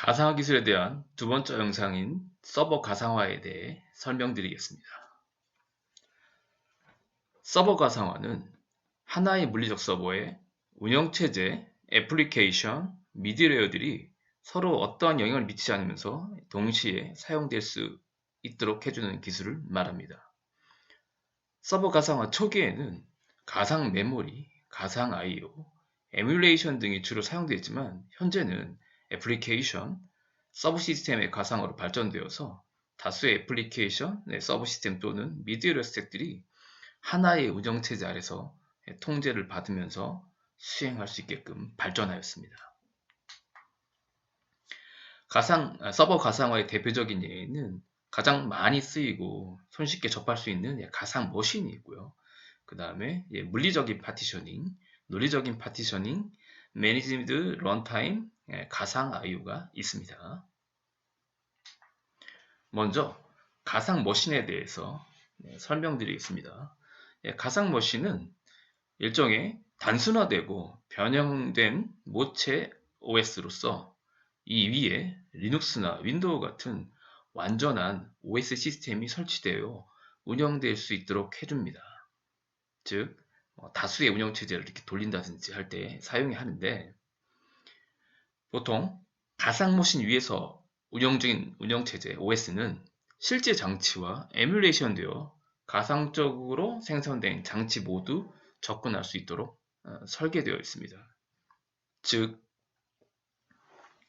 가상화 기술에 대한 두 번째 영상인 서버 가상화에 대해 설명드리겠습니다. 서버 가상화는 하나의 물리적 서버에 운영체제, 애플리케이션, 미드레이어들이 서로 어떠한 영향을 미치지 않으면서 동시에 사용될 수 있도록 해주는 기술을 말합니다. 서버 가상화 초기에는 가상 메모리, 가상 I/O, 에뮬레이션 등이 주로 사용되었지만 현재는 애플리케이션, 서브 시스템의 가상화로 발전되어서 다수의 애플리케이션, 서브 시스템 또는 미드웨어 스택들이 하나의 운영체제 아래서 통제를 받으면서 수행할 수 있게끔 발전하였습니다. 서버 가상화의 대표적인 예는 가장 많이 쓰이고 손쉽게 접할 수 있는 가상 머신이 있고요. 그 다음에 물리적인 파티셔닝, 논리적인 파티셔닝, 매니지드 런타임, 가상 I/O가 있습니다. 먼저 가상 머신에 대해서 설명드리겠습니다. 가상 머신은 일종의 단순화되고 변형된 모체 OS로서 이 위에 리눅스나 윈도우 같은 완전한 OS 시스템이 설치되어 운영될 수 있도록 해줍니다. 즉 다수의 운영체제를 이렇게 돌린다든지 할 때 사용이 하는데 보통 가상머신 위에서 운영 중인 운영체제 OS는 실제 장치와 에뮬레이션 되어 가상적으로 생성된 장치 모두 접근할 수 있도록 설계되어 있습니다. 즉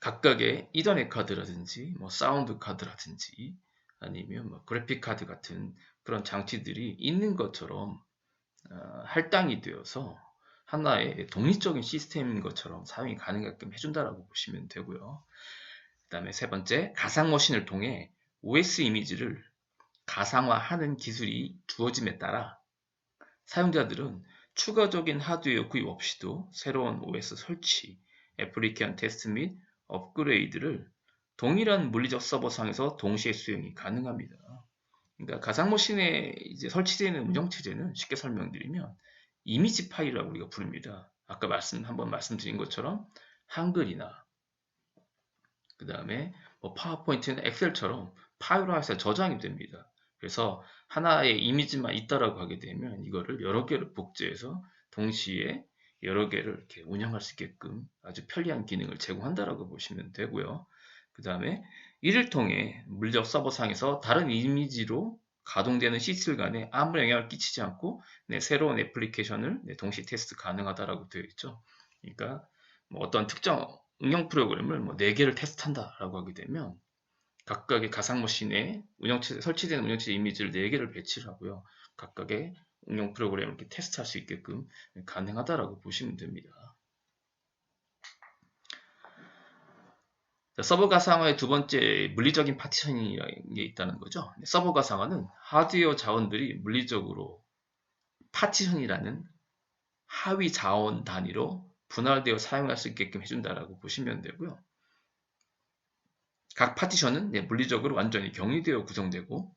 각각의 이더넷 카드라든지 사운드 카드라든지 아니면 그래픽 카드 같은 그런 장치들이 있는 것처럼 할당이 되어서 하나의 독립적인 시스템인 것처럼 사용이 가능하게끔 해준다라고 보시면 되고요. 그 다음에 세 번째, 가상머신을 통해 OS 이미지를 가상화하는 기술이 주어짐에 따라 사용자들은 추가적인 하드웨어 구입 없이도 새로운 OS 설치, 애플리케이션 테스트 및 업그레이드를 동일한 물리적 서버상에서 동시에 수행이 가능합니다. 그러니까 가상머신에 이제 설치되어 있는 운영체제는 쉽게 설명드리면 이미지 파일이라고 우리가 부릅니다. 아까 한번 말씀드린 것처럼 한글이나 그 다음에 파워포인트나 엑셀처럼 파일로 해서 저장이 됩니다. 그래서 하나의 이미지만 있다라고 하게 되면 이거를 여러 개를 복제해서 동시에 여러 개를 이렇게 운영할 수 있게끔 아주 편리한 기능을 제공한다라고 보시면 되고요. 그 다음에 이를 통해 물리적 서버상에서 다른 이미지로 가동되는 시스템 간에 아무런 영향을 끼치지 않고 새로운 애플리케이션을 동시 테스트 가능하다라고 되어 있죠. 그러니까 어떤 특정 응용 프로그램을 4개를 테스트한다라고 하게 되면 각각의 가상머신에 설치되는 운영체제 이미지를 4개를 배치를 하고요. 각각의 응용 프로그램을 이렇게 테스트할 수 있게끔 가능하다라고 보시면 됩니다. 서버 가상화의 두 번째 물리적인 파티션이라는 게 있다는 거죠. 서버 가상화는 하드웨어 자원들이 물리적으로 파티션이라는 하위 자원 단위로 분할되어 사용할 수 있게끔 해준다라고 보시면 되고요. 각 파티션은 물리적으로 완전히 격리되어 구성되고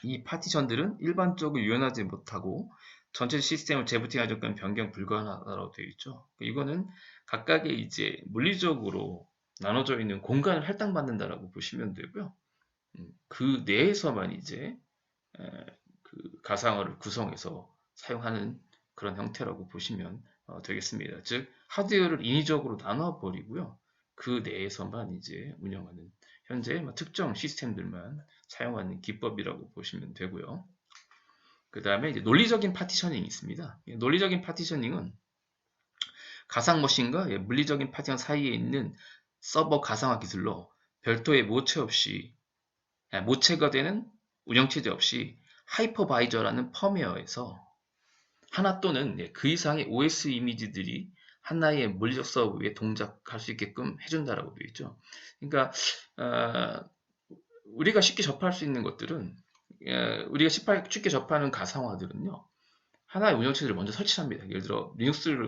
이 파티션들은 일반적으로 유연하지 못하고 전체 시스템을 재부팅하기 전까지 변경 불가하다고 되어 있죠. 이거는 각각의 이제 물리적으로 나눠져 있는 공간을 할당받는다라고 보시면 되고요. 그 내에서만 이제 그 가상화를 구성해서 사용하는 그런 형태라고 보시면 되겠습니다. 즉 하드웨어를 인위적으로 나눠 버리고요. 그 내에서만 이제 운영하는 현재 특정 시스템들만 사용하는 기법이라고 보시면 되고요. 그 다음에 이제 논리적인 파티셔닝이 있습니다. 논리적인 파티셔닝은 가상 머신과 물리적인 파티션 사이에 있는 서버 가상화 기술로 별도의 모체가 되는 운영체제 없이 하이퍼바이저라는 펌웨어에서 하나 또는 그 이상의 OS 이미지들이 하나의 물리적 서버 위에 동작할 수 있게끔 해준다라고 되어 있죠. 그러니까 우리가 쉽게 접할 수 있는 것들은 우리가 쉽게 접하는 가상화들은요. 하나의 운영체제를 먼저 설치합니다. 예를 들어 리눅스를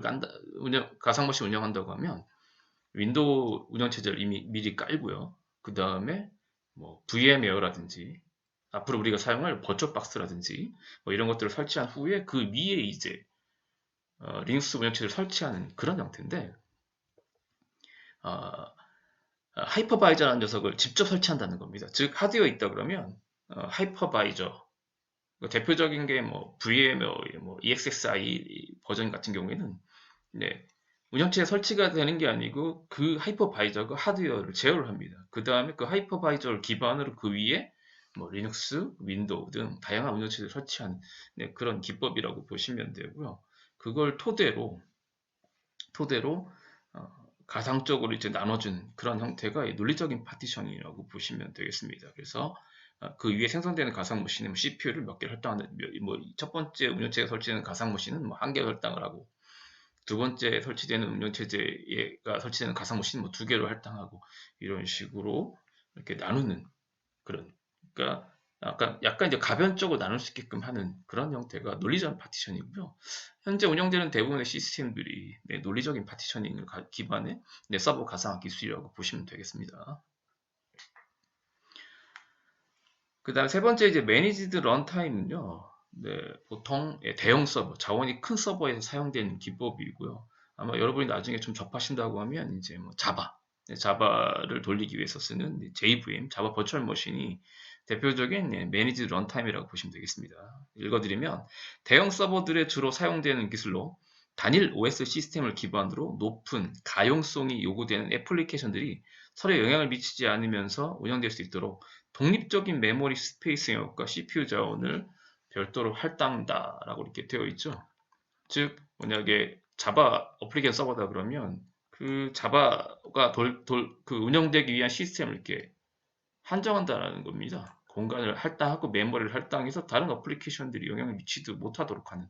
가상머신 운영한다고 하면 윈도우 운영체제를 이미 미리 깔고요. 그 다음에 VM웨어라든지 앞으로 우리가 사용할 버추얼박스라든지 이런 것들을 설치한 후에 그 위에 이제 리눅스 운영체제를 설치하는 그런 형태인데 하이퍼바이저라는 녀석을 직접 설치한다는 겁니다. 즉 하드웨어 있다 그러면 하이퍼바이저 대표적인 게 뭐 VMware, 뭐 EXXI 버전 같은 경우에는 네, 운영체에 설치가 되는 게 아니고 그 하이퍼바이저가 하드웨어를 제어를 합니다. 그 다음에 그 하이퍼바이저를 기반으로 그 위에 뭐 리눅스, 윈도우 등 다양한 운영체를 설치한 네, 그런 기법이라고 보시면 되고요. 그걸 토대로 가상적으로 이제 나눠준 그런 형태가 논리적인 파티션이라고 보시면 되겠습니다. 그래서 그 위에 생성되는 가상 머신은 CPU를 몇 개를 할당하는, 뭐 첫 번째 운영체에 설치되는 가상 머신은 뭐 한 개 할당을 하고, 두 번째 설치되는 운영체제가 설치되는 가상 머신은 뭐 두 개로 할당하고, 이런 식으로 이렇게 나누는 그런, 그러니까 약간 이제 가변적으로 나눌 수 있게끔 하는 그런 형태가 논리적 파티션이고요. 현재 운영되는 대부분의 시스템들이 네, 논리적인 파티셔닝을 기반의 네, 서버 가상화 기술이라고 보시면 되겠습니다. 그 다음 세 번째 이제 매니지드 런타임은요. 네, 보통 대형 서버, 자원이 큰 서버에서 사용되는 기법이고요. 아마 여러분이 나중에 좀 접하신다고 하면 이제 뭐 자바, 자바를 돌리기 위해서 쓰는 JVM, 자바 버추얼 머신이 대표적인 매니지 런타임이라고 보시면 되겠습니다. 읽어드리면 대형 서버들에 주로 사용되는 기술로 단일 OS 시스템을 기반으로 높은 가용성이 요구되는 애플리케이션들이 서로 영향을 미치지 않으면서 운영될 수 있도록 독립적인 메모리 스페이스 영역과 CPU 자원을 별도로 할당한다라고 이렇게 되어 있죠. 즉 만약에 자바 어플리케이션 서버다 그러면 그 자바가 그 운영되기 위한 시스템을 이렇게 한정한다라는 겁니다. 공간을 할당하고 메모리를 할당해서 다른 어플리케이션들이 영향을 미치지 못하도록 하는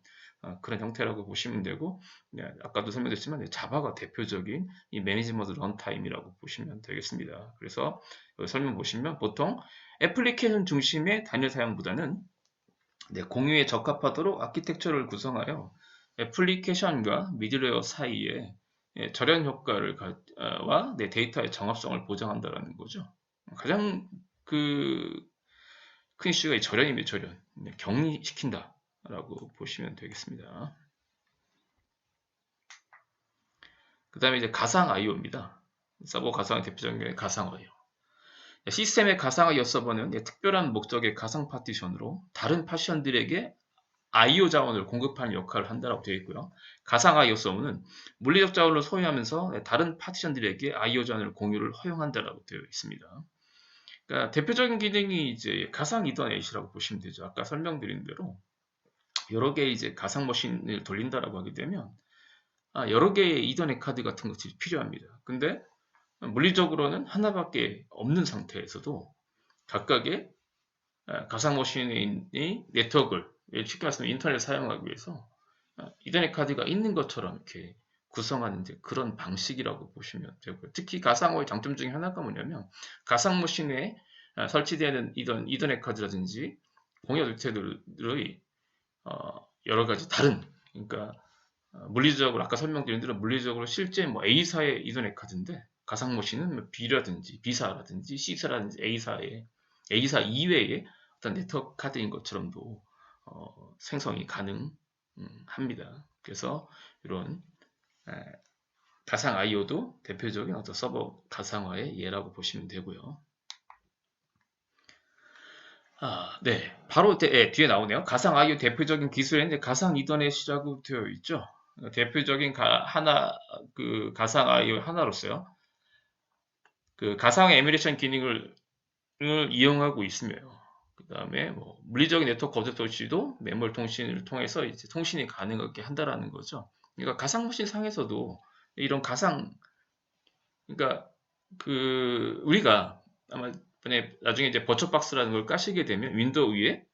그런 형태라고 보시면 되고, 네, 아까도 설명드렸지만 자바가 대표적인 이 매니지먼트 런타임이라고 보시면 되겠습니다. 그래서 설명 보시면 보통 애플리케이션 중심의 단일 사용보다는 네, 공유에 적합하도록 아키텍처를 구성하여 애플리케이션과 미들웨어 사이에 절연 효과를 와 데이터의 정합성을 보장한다는 거죠. 가장 큰 이슈가 이 절연입니다. 절연. 격리시킨다라고 보시면 되겠습니다. 그 다음에 이제 가상 IO입니다. 서버 가상의 대표적인 가상 IO. 시스템의 가상 IO 서버는 특별한 목적의 가상 파티션으로 다른 파티션들에게 IO 자원을 공급하는 역할을 한다고 되어 있고요. 가상 IO 서버는 물리적 자원을 소유하면서 다른 파티션들에게 IO 자원을 공유를 허용한다고 되어 있습니다. 그러니까 대표적인 기능이 이제 가상 이더넷이라고 보시면 되죠. 아까 설명드린 대로 여러 개의 이제 가상 머신을 돌린다라고 하게 되면 여러 개의 이더넷 카드 같은 것들이 필요합니다. 근데 물리적으로는 하나밖에 없는 상태에서도 각각의 가상 머신의 네트워크를 쉽게 말하면 인터넷을 사용하기 위해서 이더넷 카드가 있는 것처럼 이렇게 구성하는 그런 방식이라고 보시면 되고요. 특히 가상화의 장점 중에 하나가 뭐냐면 가상 머신에 설치되는 이더넷 카드라든지 공유 루테들의 여러 가지 다른, 그러니까 물리적으로 아까 설명드린 대로 물리적으로 실제 뭐 A사의 이더넷 카드인데 가상 머신은 뭐 B라든지 B사라든지 C사라든지 A사 이외의 어떤 네트워크 카드인 것처럼도 생성이 가능합니다. 그래서 이런 가상 IO도 대표적인 어떤 서버 가상화의 예라고 보시면 되고요. 네, 바로 뒤에 나오네요. 가상 IO 대표적인 기술인데 가상 이더넷이라고 되어 있죠. 대표적인 가상 IO 하나로서요. 그 가상 에뮬레이션 기능을 이용하고 있으며, 그 다음에 뭐 물리적인 네트워크 검색 도시도 메모리 통신을 통해서 이제 통신이 가능하게 한다라는 거죠. 그러니까 가상 머신 상에서도 이런 그러니까 우리가 아마 나중에 이제 버처박스라는 걸 까시게 되면 윈도우 위에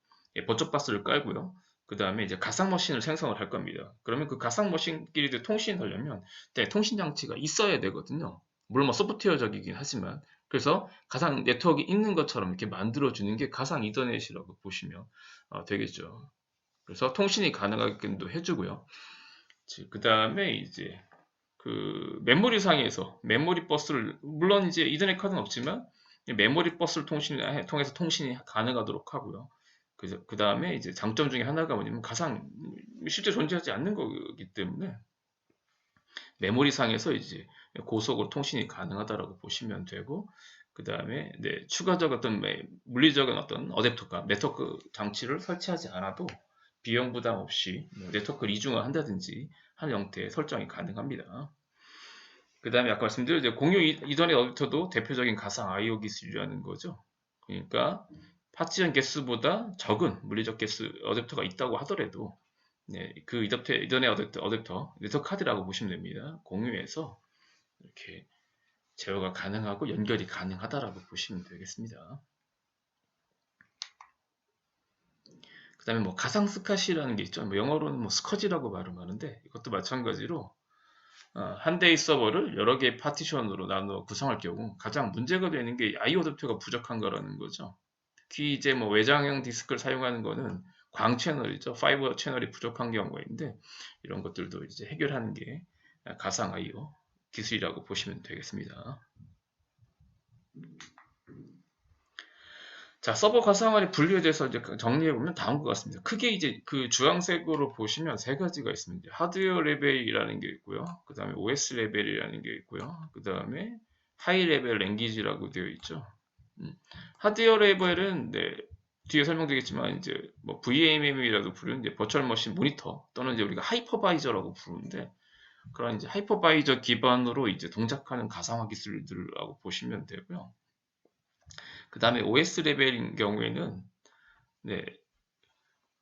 버처박스를 깔고요. 그 다음에 이제 가상 머신을 생성을 할 겁니다. 그러면 그 가상 머신끼리 통신이 되려면 통신 장치가 있어야 되거든요. 물론 뭐 소프트웨어적이긴 하지만, 그래서 가상 네트워크가 있는 것처럼 이렇게 만들어주는 게 가상 이더넷이라고 보시면 되겠죠. 그래서 통신이 가능하게도 해주고요. 그 다음에 이제 메모리 상에서 메모리 버스를, 물론 이제 이더넷 카드는 없지만 메모리 버스를 통해서 통신이 가능하도록 하고요. 그 다음에 이제 장점 중에 하나가 뭐냐면 실제 존재하지 않는 거기 때문에 메모리상에서 이제 고속으로 통신이 가능하다라고 보시면 되고, 그 다음에 네, 추가적 어떤 물리적인 어떤 어댑터가 네트워크 장치를 설치하지 않아도 비용 부담 없이 네트워크를 이중화 한다든지 하는 형태의 설정이 가능합니다. 그 다음에 아까 말씀드린 이제 공유 이더넷 어댑터도 대표적인 가상 I/O 기술이라는 거죠. 그러니까 파티션 개수보다 적은 물리적 개수 어댑터가 있다고 하더라도 네, 그 이더넷 어댑터 네트워크 카드라고 보시면 됩니다. 공유해서 이렇게 제어가 가능하고 연결이 가능하다라고 보시면 되겠습니다. 그 다음에 뭐 가상 스카시라는 게 있죠. 뭐 영어로는 뭐 스커지라고 발음하는데 이것도 마찬가지로 한 대의 서버를 여러 개의 파티션으로 나누어 구성할 경우 가장 문제가 되는 게 I/O 어댑터가 부족한 거라는 거죠. 특히 이제 뭐 외장형 디스크를 사용하는 거는 광 채널이죠. 파이버 채널이 부족한 경우가 있는데 이런 것들도 이제 해결하는 게 가상 I/O 기술이라고 보시면 되겠습니다. 자, 서버 가상화의 분류에 대해서 이제 정리해 보면 다음과 같습니다. 크게 이제 그 주황색으로 보시면 세 가지가 있습니다. 하드웨어 레벨이라는 게 있고요. 그 다음에 OS 레벨이라는 게 있고요. 그 다음에 하이 레벨 랭귀지라고 되어 있죠. 하드웨어 레벨은 네, 뒤에 설명드리겠지만 이제 뭐 VMM이라도 부르는 이제 버추얼 머신 모니터 또는 이제 우리가 하이퍼바이저라고 부르는데 그런 이제 하이퍼바이저 기반으로 이제 동작하는 가상화 기술들이라고 보시면 되고요. 그 다음에 OS 레벨인 경우에는 네,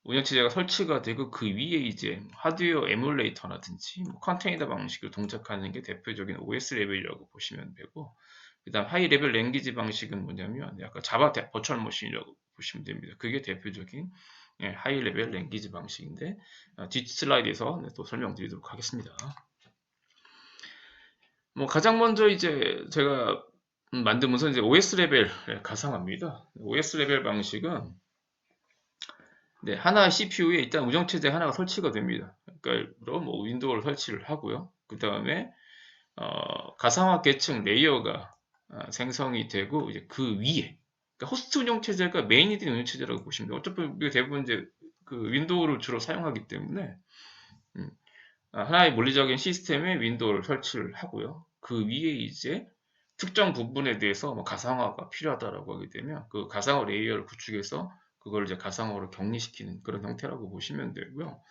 운영체제가 설치가 되고 그 위에 이제 하드웨어 에뮬레이터라든지 뭐 컨테이너 방식을 동작하는 게 대표적인 OS 레벨이라고 보시면 되고, 그 다음 하이 레벨 랭귀지 방식은 뭐냐면 약간 자바 버추얼 머신이라고 보시면 됩니다. 그게 대표적인 하이 레벨 랭귀지 방식인데 뒷 슬라이드에서 또 설명드리도록 하겠습니다. 뭐 가장 먼저 이제 제가 만든 문서는 이제 OS 레벨 가상화입니다. OS 레벨 방식은 네, 하나의 CPU에 일단 운영체제 하나가 설치가 됩니다. 그러니까 뭐 윈도우를 설치를 하고요. 그 다음에 가상화 계층 레이어가 생성이 되고 이제 그 위에 그러니까 호스트 운영체제가 메인이 된 운영체제라고 보시면 돼요. 어차피 우리가 대부분 이제 그 윈도우를 주로 사용하기 때문에 하나의 물리적인 시스템에 윈도우를 설치를 하고요. 그 위에 이제 특정 부분에 대해서 뭐 가상화가 필요하다라고 하게 되면 그 가상화 레이어를 구축해서 그걸 이제 가상화로 격리시키는 그런 형태라고 보시면 되고요.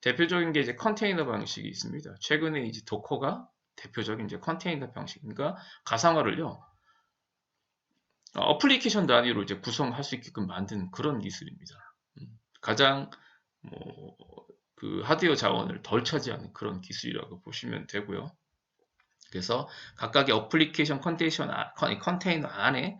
대표적인 게 이제 컨테이너 방식이 있습니다. 최근에 이제 도커가 대표적인 이제 컨테이너 방식, 그러니까 가상화를요 어플리케이션 단위로 이제 구성할 수 있게끔 만든 그런 기술입니다. 가장 뭐 그 하드웨어 자원을 덜 차지하는 그런 기술이라고 보시면 되고요. 그래서 각각의 어플리케이션 컨테이너 안에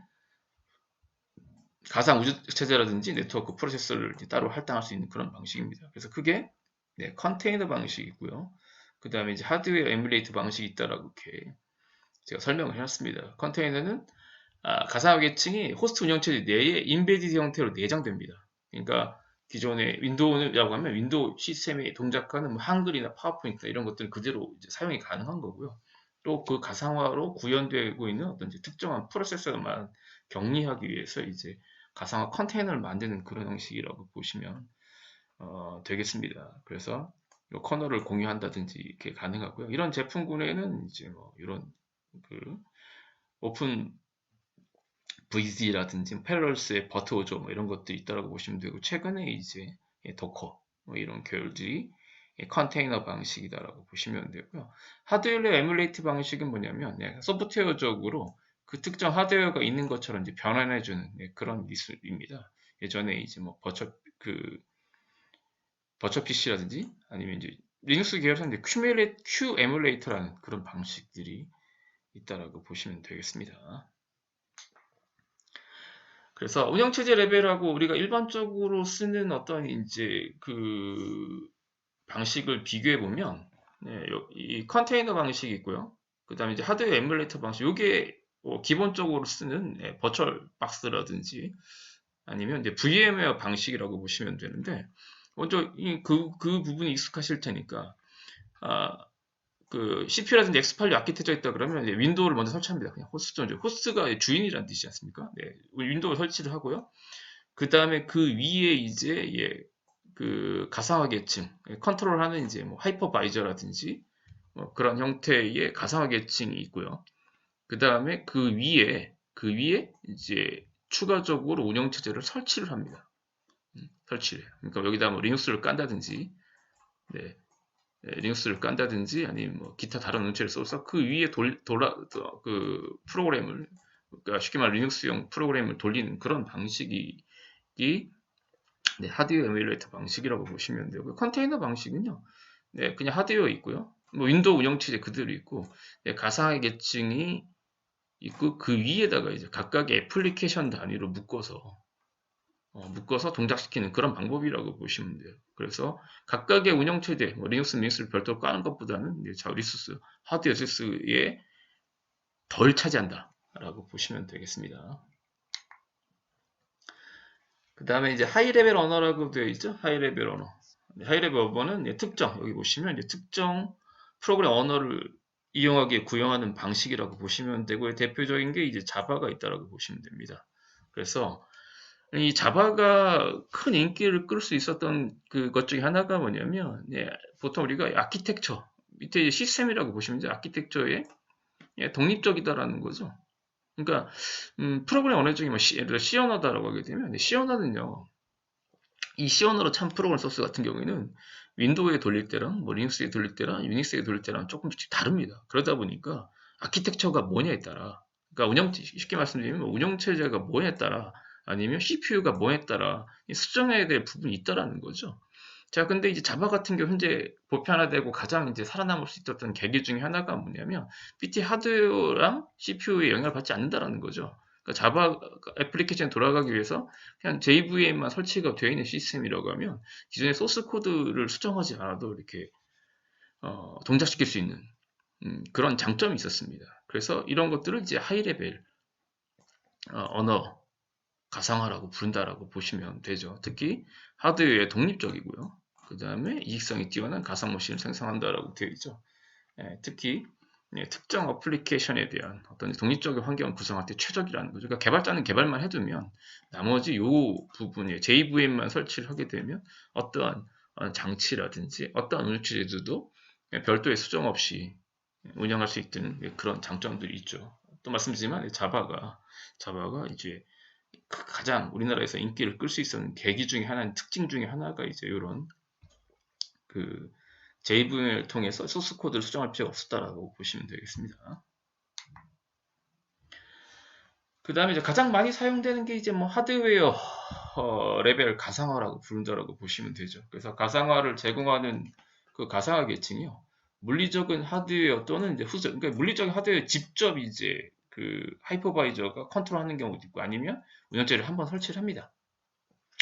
가상 우주 체제라든지 네트워크 프로세서를 따로 할당할 수 있는 그런 방식입니다. 그래서 그게 네, 컨테이너 방식이고요. 그 다음에 이제 하드웨어 에뮬레이트 방식이 있다라고 이렇게 제가 설명을 해놨습니다. 컨테이너는 가상화 계층이 호스트 운영체제 내에 인베디드 형태로 내장됩니다. 그러니까 기존의 윈도우라고 하면 윈도우 시스템에 동작하는 뭐 한글이나 파워포인트 이런 것들은 그대로 이제 사용이 가능한 거고요. 또 그 가상화로 구현되고 있는 어떤 이제 특정한 프로세서만 격리하기 위해서 이제 가상화 컨테이너를 만드는 그런 형식이라고 보시면 되겠습니다. 그래서 이 커널을 공유한다든지 이렇게 가능하고요. 이런 제품군에는 이제 뭐 이런 그 오픈 VZ라든지 패러럴스의 버트오조 뭐 이런 것들이 있다고 보시면 되고 최근에 이제 도커 뭐 이런 계열들이 컨테이너 방식이다라고 보시면 되고요. 하드웨어 에뮬레이트 방식은 뭐냐면 소프트웨어적으로 그 특정 하드웨어가 있는 것처럼 이제 변환해주는 그런 기술입니다. 예전에 이제 뭐 버처 PC라든지 아니면 이제 리눅스 계열에서는 Q 에뮬레이터라는 그런 방식들이 있다라고 보시면 되겠습니다. 그래서 운영체제 레벨하고 우리가 일반적으로 쓰는 어떤 이제 그 방식을 비교해 보면 이 컨테이너 방식이 있고요. 그 다음에 이제 하드웨어 에뮬레이터 방식. 이게 기본적으로 쓰는 버추얼 박스라든지 아니면 이제 VM웨어 방식이라고 보시면 되는데 먼저 그 부분이 익숙하실 테니까 그 CPU라든지 X86 아키텍처 있다 그러면 이제 윈도우를 먼저 설치합니다. 그냥 호스트가 주인이라는 뜻이지 않습니까? 네, 윈도우 설치를 하고요. 그 다음에 그 위에 이제 그 가상화 계층 컨트롤하는 이제 뭐 하이퍼바이저라든지 그런 형태의 가상화 계층이 있고요. 그 다음에 그 위에 이제 추가적으로 운영체제를 설치를 합니다. 설치를 해요. 그러니까 여기다 뭐 리눅스를 깐다든지, 네, 리눅스를 깐다든지 아니면 뭐 기타 다른 운영체를 써서 그 위에 그 프로그램을, 그러니까 쉽게 말해 리눅스용 프로그램을 돌리는 그런 방식이 네, 하드웨어 에뮬레이터 방식이라고 보시면 되고요. 컨테이너 방식은요, 네, 그냥 하드웨어 있고요. 뭐 윈도우 운영체제 그대로 있고, 네, 가상화 계층이 있고 그 위에다가 이제 각각의 애플리케이션 단위로 묶어서 동작시키는 그런 방법이라고 보시면 돼요. 그래서 각각의 운영체제, 뭐 리눅스, 미닉스를 별도로 까는 것보다는 리소스, 하드웨어 리소스에 덜 차지한다라고 보시면 되겠습니다. 그 다음에 이제 하이레벨 언어라고 되어 있죠. 하이레벨 언어. 하이레벨 언어는 특정, 여기 보시면 이제 특정 프로그램 언어를 이용하기에 구현하는 방식이라고 보시면 되고, 대표적인 게 이제 자바가 있다라고 보시면 됩니다. 그래서 이 자바가 큰 인기를 끌 수 있었던 그것 중에 하나가 뭐냐면, 보통 우리가 아키텍처, 밑에 시스템이라고 보시면 이제 아키텍처에 독립적이다라는 거죠. 그러니까 프로그램 언어 중에 뭐 예를 들어 C 언어다라고 하게 되면, C 언어는요, 이 C 언어로 참 프로그램 소스 같은 경우에는 윈도우에 돌릴 때랑 뭐 리눅스에 돌릴 때랑 유닉스에 돌릴 때랑 조금씩 다릅니다. 그러다 보니까 아키텍처가 뭐냐에 따라, 그러니까 쉽게 말씀드리면 운영체제가 뭐냐에 따라 아니면 CPU가 뭐냐에 따라 수정해야 될 부분이 있다라는 거죠. 자, 근데 이제 자바 같은 경우 현재 보편화되고 가장 이제 살아남을 수 있었던 계기 중에 하나가 뭐냐면 BT 하드웨어랑 CPU에 영향을 받지 않는다라는 거죠. 그러니까 자바 애플리케이션 돌아가기 위해서 그냥 JVM만 설치가 되어 있는 시스템이라고 하면 기존의 소스 코드를 수정하지 않아도 이렇게 동작시킬 수 있는 그런 장점이 있었습니다. 그래서 이런 것들을 이제 하이레벨 언어 가상화라고 부른다라고 보시면 되죠. 특히 하드웨어에 독립적이고요. 그 다음에 이익성이 뛰어난 가상 머신을 생성한다라고 되어 있죠. 특히 특정 어플리케이션에 대한 어떤 독립적인 환경을 구성할 때 최적이라는 거죠. 그러니까 개발자는 개발만 해두면 나머지 요 부분에 JVM만 설치를 하게 되면 어떠한 장치라든지 어떠한 운영체제도 별도의 수정 없이 운영할 수 있는 그런 장점들이 있죠. 또 말씀드리지만 자바가 이제 가장 우리나라에서 인기를 끌 수 있었는 계기 중에 하나는 특징 중에 하나가 이제 이런 그 JVM을 통해서 소스 코드를 수정할 필요가 없었다라고 보시면 되겠습니다. 그 다음에 이제 가장 많이 사용되는 게 이제 뭐 하드웨어 레벨 가상화라고 부른다라고 보시면 되죠. 그래서 가상화를 제공하는 그 가상화 계층이요, 물리적인 하드웨어 또는 이제 그러니까 물리적인 하드웨어 직접 이제 그 하이퍼바이저가 컨트롤하는 경우도 있고, 아니면 운영체를 한번 설치를 합니다.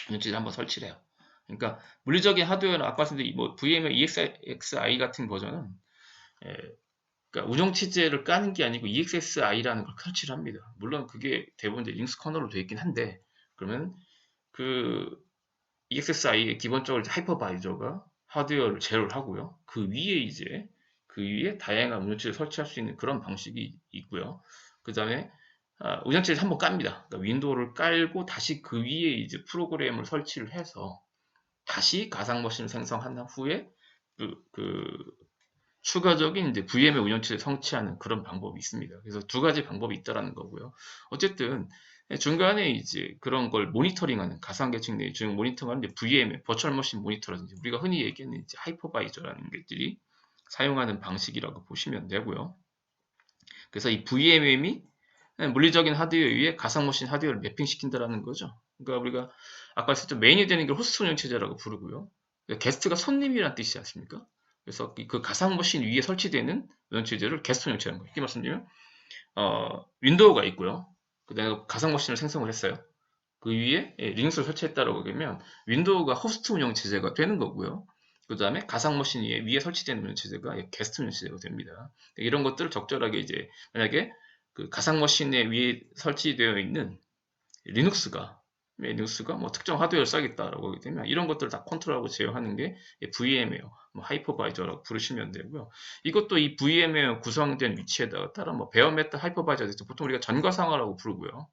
운영체를 한번 설치를 해요. 그러니까 물리적인 하드웨어는 아까 말씀드린 뭐 VMware EXI 같은 버전은 그러니까 운영체제를 까는 게 아니고 EXSI라는 걸 설치를 합니다. 물론 그게 대부분 이제 링스 커널로 되어 있긴 한데, 그러면 그 EXSI의 기본적으로 하이퍼바이저가 하드웨어를 제어를 하고요. 그 위에 다양한 운영체제를 설치할 수 있는 그런 방식이 있고요. 그 다음에 운영체제 한번 깝니다. 그러니까 윈도우를 깔고 다시 그 위에 이제 프로그램을 설치를 해서 다시 가상 머신을 생성한 후에 그 추가적인 이제 VM의 운영체를 성취하는 그런 방법이 있습니다. 그래서 두 가지 방법이 있다라는 거고요. 어쨌든 중간에 이제 그런 걸 모니터링하는 가상 계층 내에 중 모니터링하는 이제 VM의 버추얼 머신 모니터라든지 우리가 흔히 얘기하는 이제 하이퍼바이저라는 것들이 사용하는 방식이라고 보시면 되고요. 그래서 이 VM이 물리적인 하드웨어 위에 가상 머신 하드웨어를 매핑시킨다라는 거죠. 그러니까 우리가 아까 했었던 메인이 되는 게 호스트 운영 체제라고 부르고요. 게스트가 손님이라는 뜻이지 않습니까? 그래서 그 가상 머신 위에 설치되는 운영 체제를 게스트 운영 체제라는 거예요. 이렇게 말씀드리면 윈도우가 있고요. 그다음에 가상 머신을 생성을 했어요. 그 위에 리눅스를 설치했다라고 하면 윈도우가 호스트 운영 체제가 되는 거고요. 그 다음에 가상 머신 위에 설치되는 운영 체제가 게스트 운영 체제가 됩니다. 이런 것들을 적절하게 이제 만약에 그 가상 머신에 위에 설치되어 있는 리눅스가 뭐 특정 하드웨어를 써야겠다라고 하게 되면 이런 것들을 다 컨트롤하고 제어하는 게 VM웨어, 뭐 하이퍼바이저라고 부르시면 되고요. 이것도 이 VM웨어 구성된 위치에다가 따라 뭐 베어메탈 하이퍼바이저, 보통 우리가 전가상화라고 부르고요.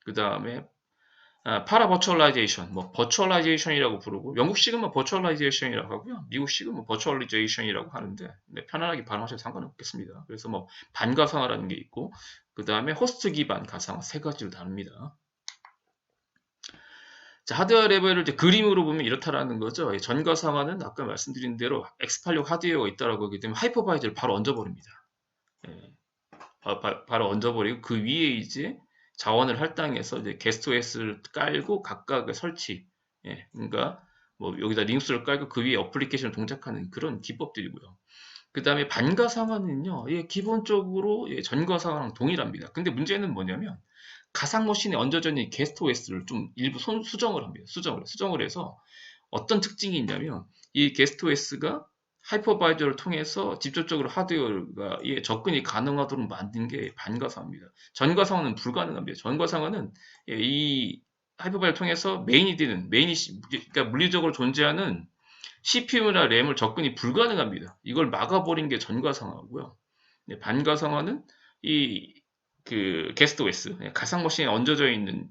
그 다음에 파라버추얼라이제이션, 뭐 버추얼라이제이션이라고 부르고, 영국식은 뭐 버추얼라이제이션이라고 하고요, 미국식은 뭐 버추얼라이제이션이라고 하는데, 네, 편안하게 발음하셔도 상관은 없겠습니다. 그래서 뭐 반가상화라는 게 있고, 그 다음에 호스트 기반 가상화 세 가지로 나눕니다. 자, 하드웨어 레벨을 이제 그림으로 보면 이렇다라는 거죠. 전가상화는 아까 말씀드린 대로 X86 하드웨어가 있다라고 하기 때문에 하이퍼바이저를 바로 얹어버립니다. 예, 바로 얹어버리고 그 위에 이제 자원을 할당해서 이제 게스트 OS를 깔고 각각의 설치, 예, 그러니까 뭐 여기다 리눅스를 깔고 그 위에 어플리케이션을 동작하는 그런 기법들이고요. 그 다음에 반가상화는요, 예, 기본적으로 예, 전가상화랑 동일합니다. 근데 문제는 뭐냐면 가상 머신에 얹어져 있는 게스트 OS를 좀 일부 수정을 합니다. 수정을 해서 어떤 특징이 있냐면 이 게스트 OS가 하이퍼바이저를 통해서 직접적으로 하드웨어가 접근이 가능하도록 만든 게 반가상화입니다. 전가상화는 불가능합니다. 전가상화는 이 하이퍼바이저를 통해서 그러니까 물리적으로 존재하는 CPU나 램을 접근이 불가능합니다. 이걸 막아버린 게 전가상화고요. 네, 반가상화는 그 게스트 OS, 가상 머신에 얹어져 있는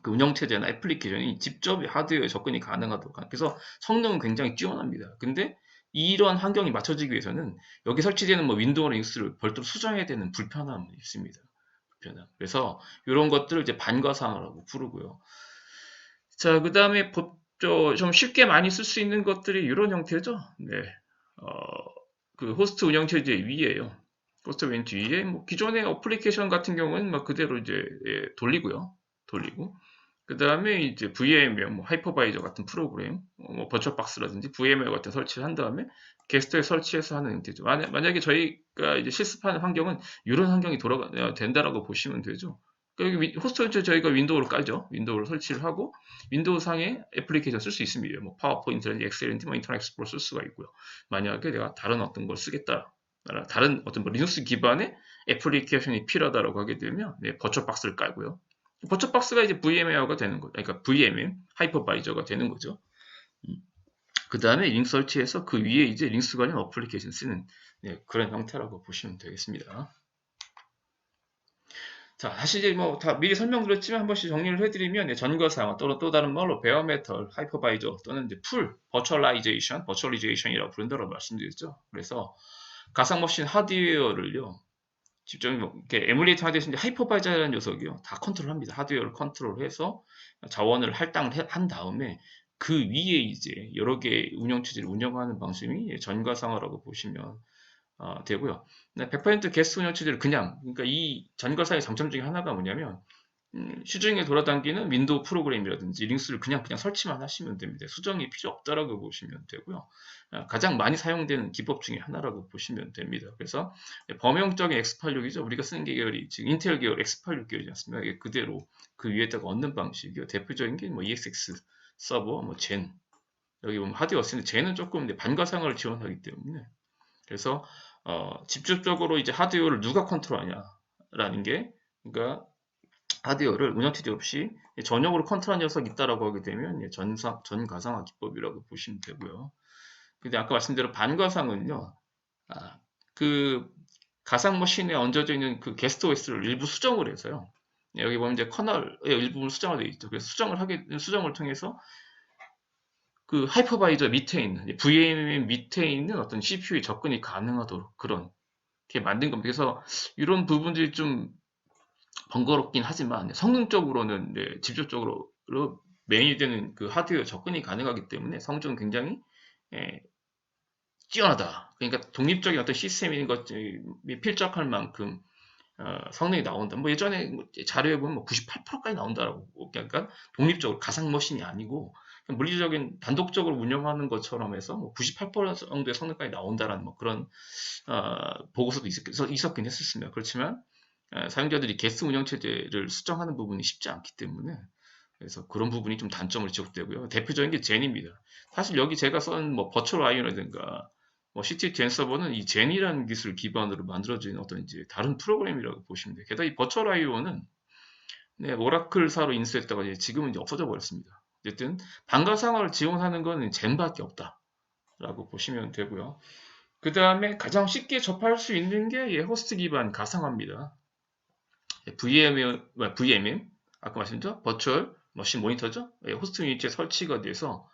그 운영체제나 애플리케이션이 직접 하드웨어에 접근이 가능하도록. 그래서 성능은 굉장히 뛰어납니다. 근데 이런 환경이 맞춰지기 위해서는 여기 설치되는 뭐 윈도우 리눅스를 별도로 수정해야 되는 불편함이 있습니다. 불편함. 그래서 이런 것들을 이제 반가상화라고 부르고요. 자, 그 다음에 좀 쉽게 많이 쓸 수 있는 것들이 이런 형태죠. 네. 어, 그 호스트 운영체제 위에요. 호스트 왼쪽 위에 뭐 기존의 어플리케이션 같은 경우는 막 그대로 이제 돌리고요. 돌리고 그 다음에 이제 VMware, 뭐 하이퍼바이저 같은 프로그램, 뭐 버추얼박스라든지 VMware 같은 설치를 한 다음에 게스트에 설치해서 하는 형태죠. 만약에 저희가 이제 실습하는 환경은 이런 환경이 된다라고 보시면 되죠. 여기 호스트 저희가 윈도우를 깔죠. 윈도우를 설치를 하고 윈도우 상에 애플리케이션 쓸 수 있습니다. 뭐 파워포인트라든지 엑셀이라든지 뭐 인터넷 익스플로러 쓸 수가 있고요. 만약에 내가 다른 어떤 걸 쓰겠다. 다른 어떤 뭐 리눅스 기반의 애플리케이션이 필요하다고 하게 되면 버추얼박스를 깔고요. 버처박스가 이제 VMware가 되는 거죠. 그러니까 VMM 하이퍼바이저가 되는 거죠. 그 다음에 링크 설치해서 그 위에 이제 링스 관련 어플리케이션 쓰는 그런 형태라고 보시면 되겠습니다. 자, 사실 이제 뭐 다 미리 설명드렸지만 한 번씩 정리를 해드리면 전거상화 또는 또 다른 말로 베어메탈 하이퍼바이저 또는 이제 풀 버추얼라이제이션이라고 부른다고 말씀드렸죠. 그래서 가상 머신 하드웨어를요. 직접 이렇게 에뮬레이터 하드웨어 하이퍼바이저라는 녀석이요. 다 컨트롤합니다. 하드웨어를 컨트롤해서 자원을 할당을 한 다음에 그 위에 이제 여러 개의 운영체제를 운영하는 방식이 전가상화라고 보시면 되고요. 100% 게스트 운영체제를 그러니까 이 전가상의 장점 중에 하나가 뭐냐면 시중에 돌아다니는 윈도우 프로그램이라든지 링스를 그냥 설치만 하시면 됩니다. 수정이 필요 없다라고 보시면 되고요. 가장 많이 사용되는 기법 중에 하나라고 보시면 됩니다. 그래서 범용적인 X86이죠. 우리가 쓰는 계열이 지금 인텔 계열 X86 계열이지 않습니까? 이게 그대로 그 위에다가 얹는 방식이요. 대표적인 게 뭐 ESX 서버, 뭐 젠. 여기 보면 하드웨어 쓰는데 젠은 조금 반가상을 지원하기 때문에 그래서 직접적으로 이제 하드웨어를 누가 컨트롤하냐라는 게 그러니까 하드웨어를 운영체제 없이 전용으로 컨트롤한 녀석이 있다라고 하게 되면 전가상화 기법이라고 보시면 되고요. 근데 아까 말씀드린 반가상은요, 그 가상 머신에 얹어져 있는 그 게스트 OS를 일부 수정을 해서요. 여기 보면 이제 커널의 일부분 수정을 되어 있죠. 그래서 수정을 통해서 그 하이퍼바이저 밑에 있는 VM의 밑에 있는 어떤 CPU에 접근이 가능하도록 그렇게 만든 겁니다. 그래서 이런 부분들이 좀 번거롭긴 하지만 성능적으로는 직접적으로 메인이 되는 그 하드웨어 접근이 가능하기 때문에 성적은 굉장히 뛰어나다. 그러니까 독립적인 어떤 시스템인 것이 필적할 만큼 성능이 나온다. 뭐 예전에 자료에 보면 뭐 98%까지 나온다라고. 그러니까 독립적으로 가상 머신이 아니고 물리적인 단독적으로 운영하는 것처럼 해서 뭐 98% 정도의 성능까지 나온다라는 뭐 그런 보고서도 있었긴 했었습니다. 그렇지만 사용자들이 게스트 운영체제를 수정하는 부분이 쉽지 않기 때문에 그래서 그런 부분이 좀 단점을 지적되고요. 대표적인 게 젠입니다. 사실 여기 제가 쓴 뭐 버추얼 아이오라든가 뭐 CT 젠 서버는 이 젠이라는 기술을 기반으로 만들어진 어떤 이제 다른 프로그램이라고 보시면 돼요. 게다가 이 버추얼 아이오는 오라클사로 인수했다가 이제 지금은 이제 없어져 버렸습니다. 어쨌든 반가상화를 지원하는 것은 젠밖에 없다라고 보시면 되고요. 그 다음에 가장 쉽게 접할 수 있는 게 호스트 기반 가상화입니다. VMM, 아까 말씀드린 버추얼 머신 모니터죠. 예, 호스트 유니트에 설치가 돼서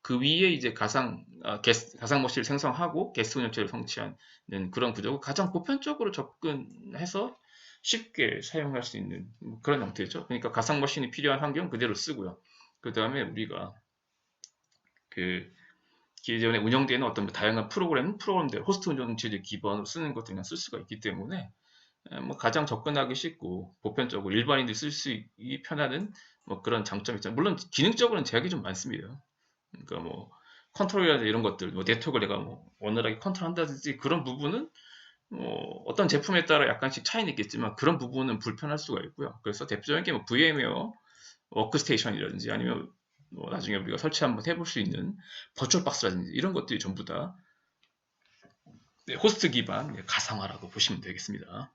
그 위에 이제 가상 머신을 생성하고 게스트 운영체를 성취하는 그런 구조고 가장 보편적으로 접근해서 쉽게 사용할 수 있는 그런 형태죠. 그러니까 가상 머신이 필요한 환경 그대로 쓰고요. 그 다음에 우리가 그 기존에 운영되는 어떤 다양한 프로그램들, 호스트 운영체제 기반으로 쓰는 것들 그냥 쓸 수가 있기 때문에 뭐 가장 접근하기 쉽고 보편적으로 일반인들이 쓸 수 있기 편한 뭐 그런 장점이 있잖아요. 물론 기능적으로는 제약이 좀 많습니다. 그러니까 뭐 컨트롤이라든지 이런 것들, 뭐 네트워크를 내가 뭐 원활하게 컨트롤한다든지 그런 부분은 뭐 어떤 제품에 따라 약간씩 차이는 있겠지만 그런 부분은 불편할 수가 있고요. 그래서 대표적인 게 뭐 VM웨어 워크스테이션이라든지 아니면 뭐 나중에 우리가 설치 한번 해볼 수 있는 버추얼 박스라든지 이런 것들이 전부 다 네, 호스트 기반 가상화라고 보시면 되겠습니다.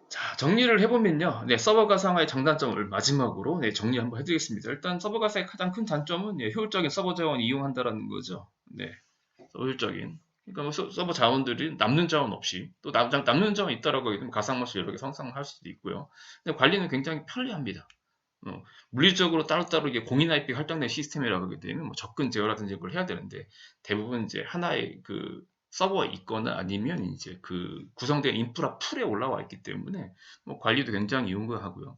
자, 정리를 해보면요. 네, 서버 가상화의 장단점을 마지막으로 정리 한번 해드리겠습니다. 일단 서버 가상의 가장 큰 단점은 효율적인 서버 자원을 이용한다라는 거죠. 네, 효율적인. 그러니까 뭐 서버 자원들이 남는 자원 없이 또 남는 자원이 있다라고 하게 되면 가상머신 여러 개 생성할 수도 있고요. 근데 관리는 굉장히 편리합니다. 물리적으로 따로따로 이게 공인 IP 할당된 시스템이라고 하게 되면 뭐 접근 제어라든지 그걸 해야 되는데 대부분 이제 하나의 그 서버가 있거나 아니면 이제 그 구성된 인프라 풀에 올라와 있기 때문에 뭐 관리도 굉장히 용이하고요.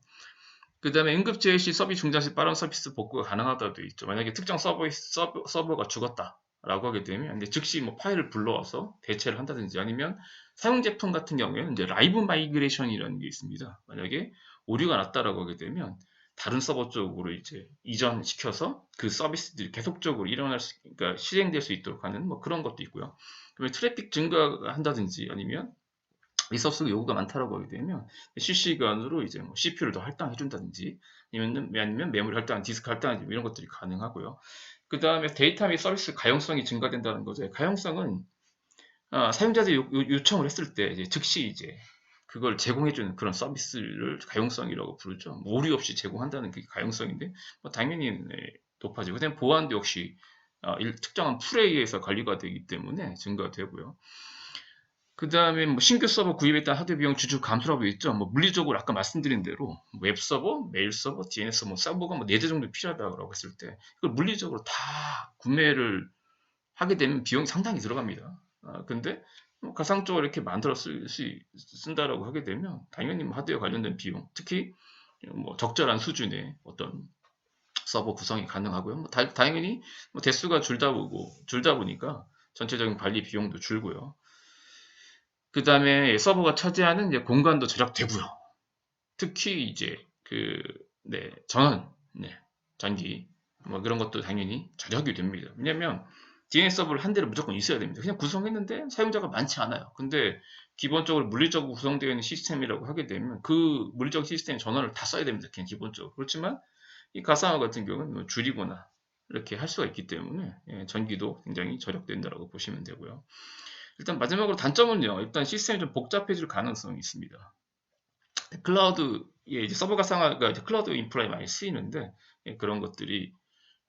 그 다음에 응급 제일 시 서비스 중단 시 빠른 서비스 복구가 가능하다고 되어 있죠. 만약에 특정 서버가 죽었다라고 하게 되면 이제 즉시 뭐 파일을 불러와서 대체를 한다든지 아니면 사용 제품 같은 경우에는 이제 라이브 마이그레이션이라는 게 있습니다. 만약에 오류가 났다라고 하게 되면 다른 서버 쪽으로 이제 이전시켜서 그 서비스들이 계속적으로 그러니까 실행될 수 있도록 하는 뭐 그런 것도 있고요. 그다음에 트래픽 증가한다든지 아니면 리소스 요구가 많다라고 하게 되면 실시간으로 이제 뭐 CPU를 더 할당해 준다든지 아니면 메모리 할당, 디스크 할당 이런 것들이 가능하고요. 그 다음에 데이터 및 서비스 가용성이 증가된다는 거죠. 가용성은 사용자들이 요청을 했을 때 이제 즉시 이제 그걸 제공해주는 그런 서비스를 가용성이라고 부르죠. 뭐 오류 없이 제공한다는 게 가용성인데 뭐 당연히 높아지고 그다음에 보안도 역시 특정한 풀에 의해서 관리가 되기 때문에 증가되고요. 그 다음에 뭐 신규 서버 구입에 따른 하드웨어 비용 주주 감소라고 있죠. 뭐 물리적으로 아까 말씀드린 대로 웹 서버, 메일 서버, DNS 서버가 뭐 4대 정도 필요하다고 했을 때 이걸 물리적으로 다 구매를 하게 되면 비용이 상당히 들어갑니다. 근데 뭐 가상적으로 이렇게 만들어 쓴다라고 하게 되면 당연히 뭐 하드웨어 관련된 비용, 특히 뭐 적절한 수준의 어떤 서버 구성이 가능하고요. 뭐 당연히 뭐 대수가 줄다 보니까 전체적인 관리 비용도 줄고요. 그 다음에 서버가 차지하는 이제 공간도 절약되고요. 특히 이제 전원, 전기 뭐 그런 것도 당연히 절약이 됩니다. 왜냐면 DNS 서버를 한 대를 무조건 있어야 됩니다. 그냥 구성했는데 사용자가 많지 않아요. 근데 기본적으로 물리적으로 구성되어 있는 시스템이라고 하게 되면 그 물리적 시스템 전원을 다 써야 됩니다. 그냥 기본적으로. 그렇지만 이 가상화 같은 경우는 뭐 줄이거나 이렇게 할 수가 있기 때문에 전기도 굉장히 절약된다고 보시면 되고요. 일단 마지막으로 단점은요. 일단 시스템이 좀 복잡해질 가능성이 있습니다. 클라우드에 이제 서버 가상화가 이제 클라우드 인프라에 많이 쓰이는데 그런 것들이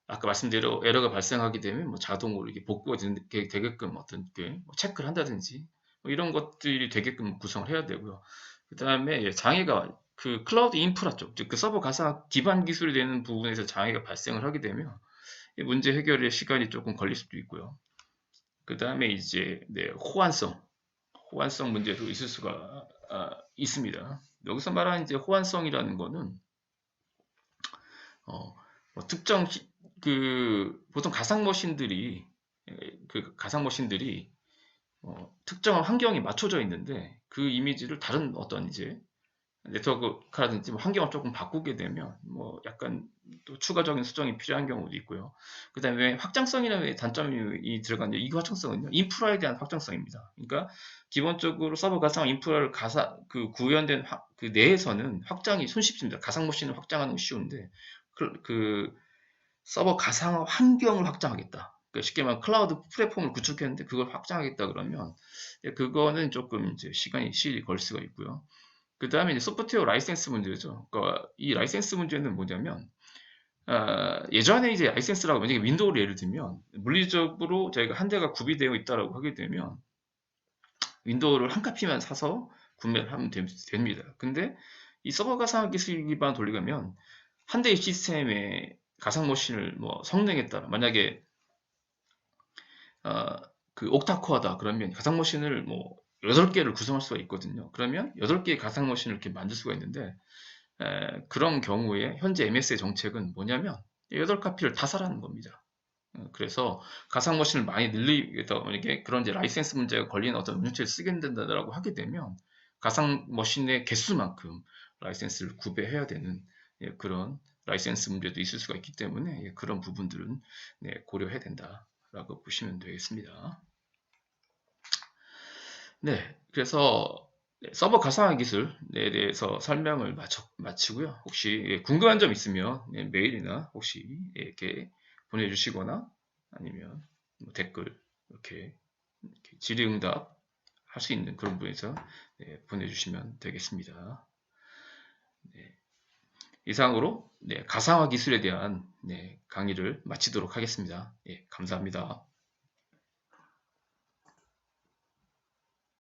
아까 말씀대로 에러가 발생하게 되면 뭐 자동으로 이게 복구가 되게끔 어떤 뭐 체크를 한다든지 뭐 이런 것들이 되게끔 구성을 해야 되고요. 그 다음에 장애가 그 클라우드 인프라 쪽, 즉 그 서버 가상화 기반 기술이 되는 부분에서 장애가 발생을 하게 되면 문제 해결에 시간이 조금 걸릴 수도 있고요. 그 다음에 이제 호환성 문제도 있을 수가 있습니다. 여기서 말하는 이제 호환성이라는 거는 뭐 특정 보통 가상 머신들이 특정한 환경에 맞춰져 있는데 그 이미지를 다른 어떤 이제 네트워크라든지 뭐 환경을 조금 바꾸게 되면 뭐 약간 또 추가적인 수정이 필요한 경우도 있고요. 그 다음에 확장성이라는 단점이 들어간 이 확장성은요, 인프라에 대한 확장성입니다. 그러니까 기본적으로 서버 가상 인프라를 구현된 그 내에서는 확장이 손쉽습니다. 가상 머신을 확장하는 건 쉬운데 그 서버 가상 환경을 확장하겠다. 그러니까 쉽게 말하면 클라우드 플랫폼을 구축했는데 그걸 확장하겠다 그러면 그거는 조금 이제 시일이 걸 수가 있고요. 그 다음에 이제 소프트웨어 라이센스 문제죠. 그러니까 이 라이센스 문제는 뭐냐면 예전에 이제 라이센스라고 만약에 윈도우를 예를 들면 물리적으로 저희가 한 대가 구비되어 있다라고 하게 되면 윈도우를 한 카피만 사서 구매를 하면 됩니다. 근데 이 서버 가상화 기술 기반 돌리려면 한 대의 시스템에 가상 머신을 뭐 성능에 따라 만약에 그 옥타코어다 그러면 가상 머신을 뭐 8개를 구성할 수가 있거든요. 그러면 8개의 가상 머신을 이렇게 만들 수가 있는데 그런 경우에 현재 MS의 정책은 뭐냐면 8카피를 다 사라는 겁니다. 그래서 가상 머신을 많이 늘리기 위해서 만약에 그런 이제 라이센스 문제가 걸리는 어떤 운영체를 쓰게 된다라고 하게 되면 가상 머신의 개수만큼 라이센스를 구매해야 되는 그런 라이센스 문제도 있을 수가 있기 때문에 그런 부분들은 고려해야 된다라고 보시면 되겠습니다. 네, 그래서 서버 가상화 기술에 대해서 설명을 마치고요. 혹시 궁금한 점 있으면 메일이나 혹시 이렇게 보내주시거나 아니면 뭐 댓글 이렇게 질의응답 할 수 있는 그런 부분에서 보내주시면 되겠습니다. 네, 이상으로 가상화 기술에 대한 강의를 마치도록 하겠습니다. 감사합니다.